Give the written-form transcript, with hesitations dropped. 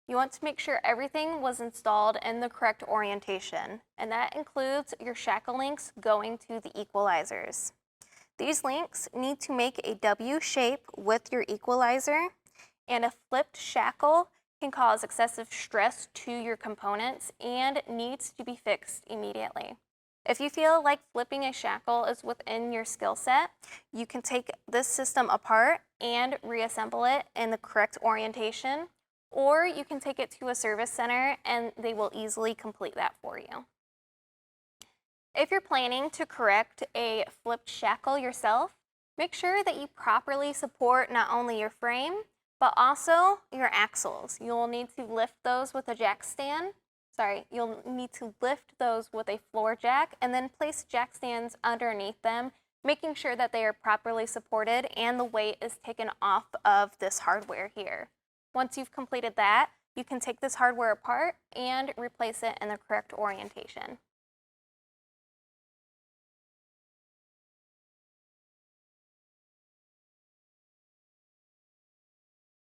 you want to make sure everything was installed in the correct orientation, and that includes your shackle links going to the equalizers. These links need to make a W shape with your equalizer, and a flipped shackle can cause excessive stress to your components and needs to be fixed immediately. If you feel like flipping a shackle is within your skill set, you can take this system apart and reassemble it in the correct orientation, or you can take it to a service center and they will easily complete that for you. If you're planning to correct a flipped shackle yourself, make sure that you properly support not only your frame, but also your axles. You'll need to lift those with a jack stand. You'll need to lift those with a floor jack and then place jack stands underneath them, making sure that they are properly supported and the weight is taken off of this hardware here. Once you've completed that, you can take this hardware apart and replace it in the correct orientation.